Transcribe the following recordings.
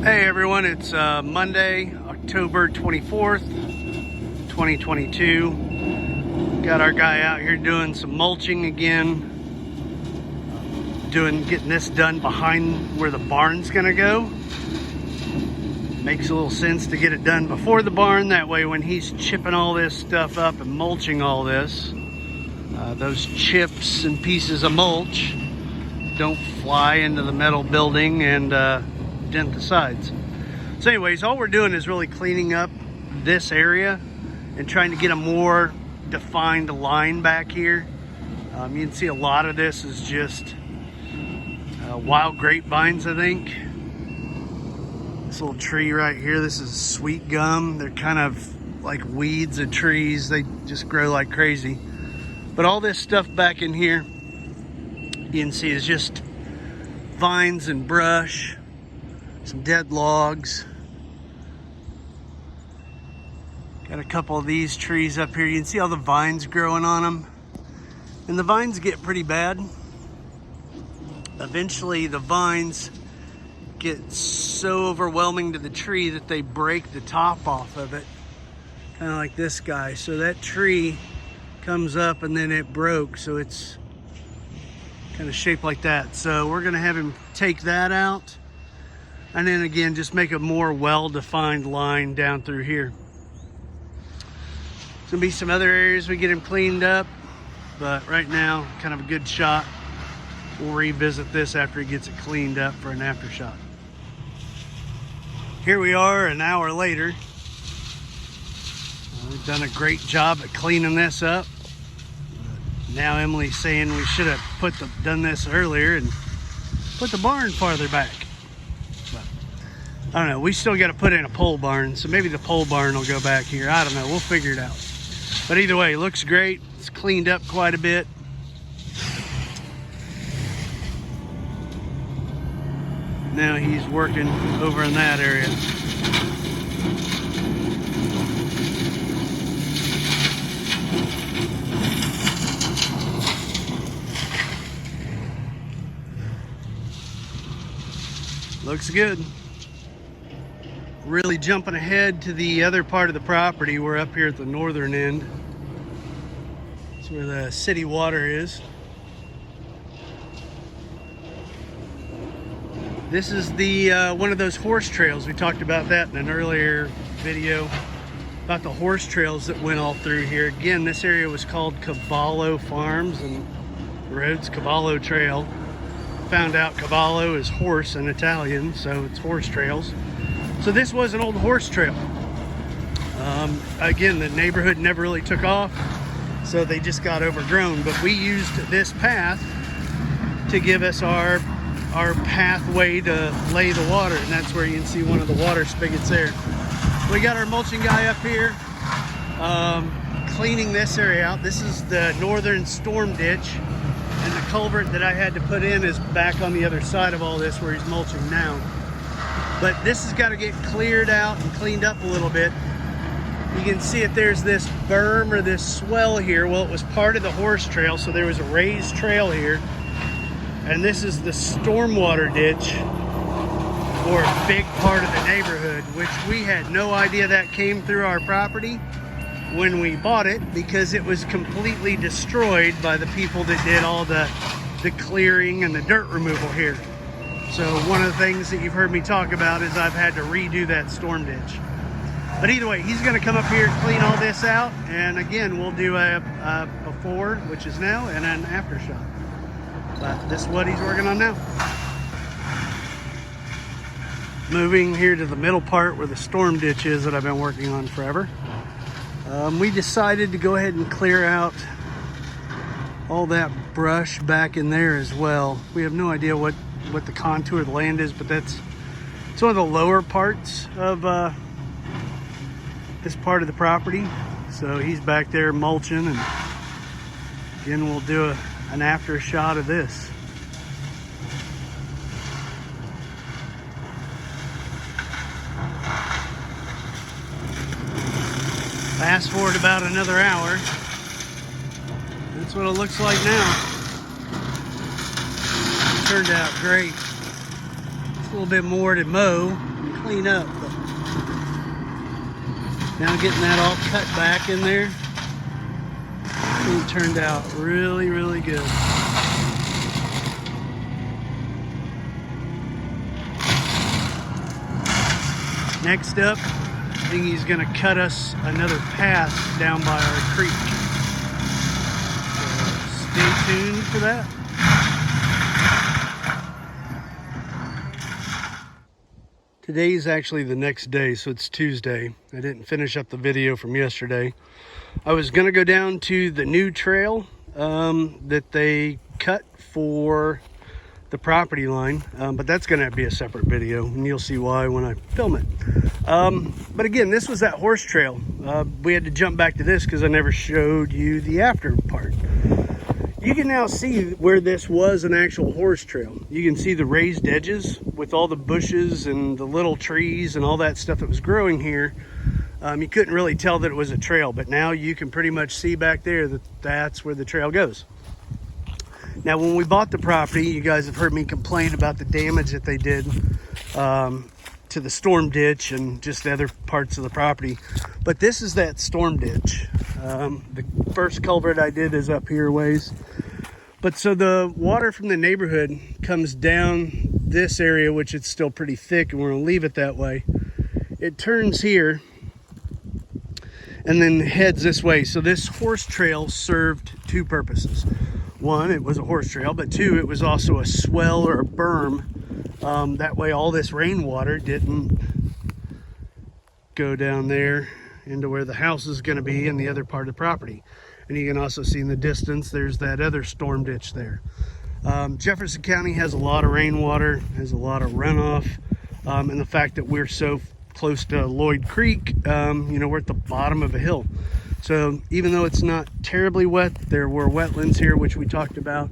Hey everyone, it's Monday, October 24th, 2022. Got our guy out here doing some mulching again. Getting this done behind where the barn's gonna go. Makes a little sense to get it done before the barn. That way when he's chipping all this stuff up and mulching all this, those chips and pieces of mulch don't fly into the metal building and dent the sides. So anyways, all we're doing is really cleaning up this area and trying to get a more defined line back here. You can see a lot of this is just wild grapevines, I think. This little tree right here, this is sweet gum. They're kind of like weeds of trees. They just grow like crazy. But all this stuff back in here, you can see, is just vines and brush, some dead logs. Got a couple of these trees up here. You can see all the vines growing on them. And the vines get pretty bad. Eventually the vines get so overwhelming to the tree that they break the top off of it. Kind of like this guy. So that tree comes up and then it broke. So it's kind of shaped like that. So we're gonna have him take that out. And then again, just make a more well-defined line down through here. There's gonna be some other areas we get him cleaned up, but right now, kind of a good shot. We'll revisit this after he gets it cleaned up for an after shot. Here we are an hour later. We've done a great job at cleaning this up. Now Emily's saying we should have done this earlier and put the barn farther back. But I don't know, we still got to put in a pole barn, so maybe the pole barn will go back here. I don't know, we'll figure it out. But either way, it looks great. It's cleaned up quite a bit. Now he's working over in that area. Looks good. Really jumping ahead to the other part of the property. We're up here at the northern end. That's where the city water is. This is the one of those horse trails. We talked about that in an earlier video about the horse trails that went all through here. Again, this area was called Cavallo Farms and Roads Cavallo Trail. Found out cavallo is horse in Italian, so it's horse trails. So this was an old horse trail. Again, the neighborhood never really took off, so they just got overgrown. But we used this path to give us our pathway to lay the water, and that's where you can see one of the water spigots there. We got our mulching guy up here cleaning this area out. This is the northern storm ditch, and the culvert that I had to put in is back on the other side of all this where he's mulching now. But this has got to get cleared out and cleaned up a little bit. You can see it, there's this berm or this swell here. Well, it was part of the horse trail, so there was a raised trail here. And this is the stormwater ditch for a big part of the neighborhood, which we had no idea that came through our property when we bought it, because it was completely destroyed by the people that did all the clearing and the dirt removal here. So one of the things that you've heard me talk about is I've had to redo that storm ditch. But either way, he's gonna come up here and clean all this out. And again, we'll do a before, which is now, and an after shot. But this is what he's working on now. Moving here to the middle part where the storm ditch is that I've been working on forever. We decided to go ahead and clear out all that brush back in there as well. We have no idea what the contour of the land is, but it's one of the lower parts of this part of the property. So he's back there mulching, and again we'll do an after shot of this. Fast forward about another hour. That's what it looks like now. Turned out great. Just a little bit more to mow and clean up. But now getting that all cut back in there, it turned out really, really good. Next up, I think he's gonna cut us another path down by our creek. So stay tuned for that. Today's actually the next day, so it's Tuesday. I didn't finish up the video from yesterday. I was gonna go down to the new trail that they cut for the property line, but that's gonna be a separate video, and you'll see why when I film it. But again, this was that horse trail. We had to jump back to this because I never showed you the after part. You can now see where this was an actual horse trail. You can see the raised edges with all the bushes and the little trees and all that stuff that was growing here. You couldn't really tell that it was a trail, but now you can pretty much see back there that that's where the trail goes. Now, when we bought the property, you guys have heard me complain about the damage that they did to the storm ditch and just the other parts of the property. But this is that storm ditch. The first culvert I did is up here ways. But so the water from the neighborhood comes down this area, which it's still pretty thick, and we're gonna leave it that way. It turns here and then heads this way. So this horse trail served two purposes. One, it was a horse trail, but two, it was also a swell or a berm. That way all this rainwater didn't go down there into where the house is going to be in the other part of the property. And you can also see in the distance, there's that other storm ditch there. Jefferson County has a lot of rainwater, has a lot of runoff, and the fact that we're so close to Lloyd Creek, you know, we're at the bottom of a hill. So even though it's not terribly wet, there were wetlands here, which we talked about.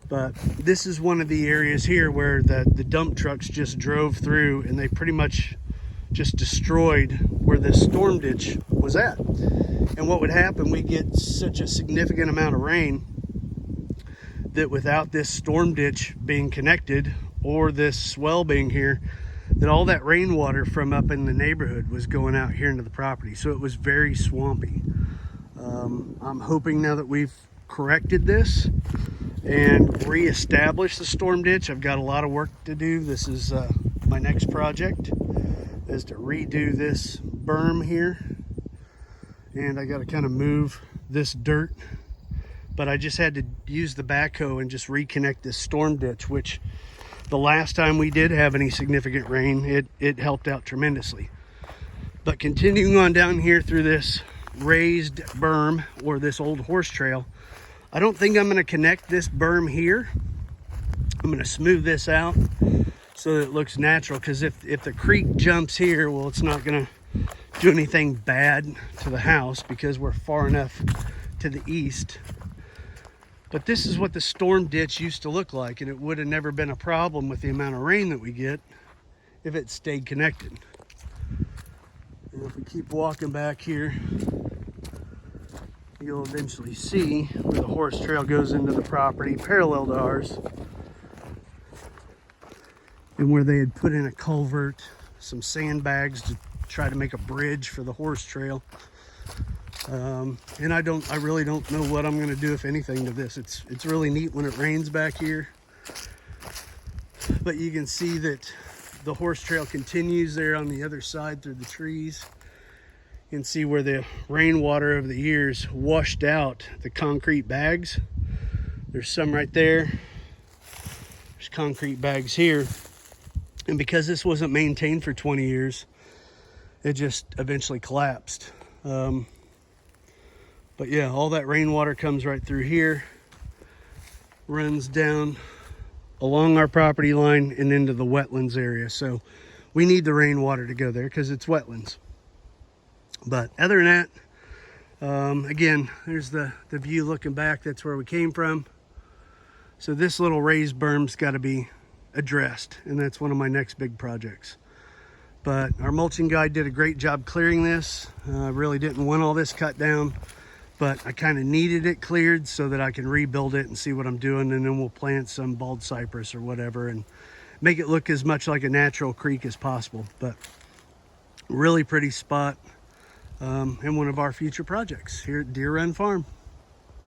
But this is one of the areas here where the dump trucks just drove through, and they pretty much just destroyed where this storm ditch was at. And what would happen, we get such a significant amount of rain that without this storm ditch being connected or this swell being here, that all that rainwater from up in the neighborhood was going out here into the property. So it was very swampy. I'm hoping now that we've corrected this and reestablished the storm ditch. I've got a lot of work to do. This is my next project, is to redo this berm here. And I got to kind of move this dirt. But I just had to use the backhoe and just reconnect this storm ditch, which the last time we did have any significant rain, it helped out tremendously. But continuing on down here through this raised berm, or this old horse trail, I don't think I'm going to connect this berm here. I'm going to smooth this out so that it looks natural, because if the creek jumps here, well, it's not going to do anything bad to the house because we're far enough to the east. But this is what the storm ditch used to look like, and it would have never been a problem with the amount of rain that we get if it stayed connected. And if we keep walking back here, you'll eventually see where the horse trail goes into the property parallel to ours, and where they had put in a culvert, some sandbags to try to make a bridge for the horse trail. And I really don't know what I'm going to do, if anything, to this. It's really neat when it rains back here, but you can see that the horse trail continues there on the other side through the trees. You can see where the rainwater over the years washed out the concrete bags. There's some right there. There's concrete bags here. And because this wasn't maintained for 20 years, it just eventually collapsed. But yeah, all that rainwater comes right through here, runs down along our property line and into the wetlands area. So we need the rainwater to go there because it's wetlands. But other than that, again, there's the view looking back. That's where we came from. So this little raised berm's got to be addressed, and that's one of my next big projects. But our mulching guy did a great job clearing this. I really didn't want all this cut down, but I kind of needed it cleared so that I can rebuild it and see what I'm doing, and then we'll plant some bald cypress or whatever and make it look as much like a natural creek as possible. But really pretty spot, and one of our future projects here at Deer Run Farm.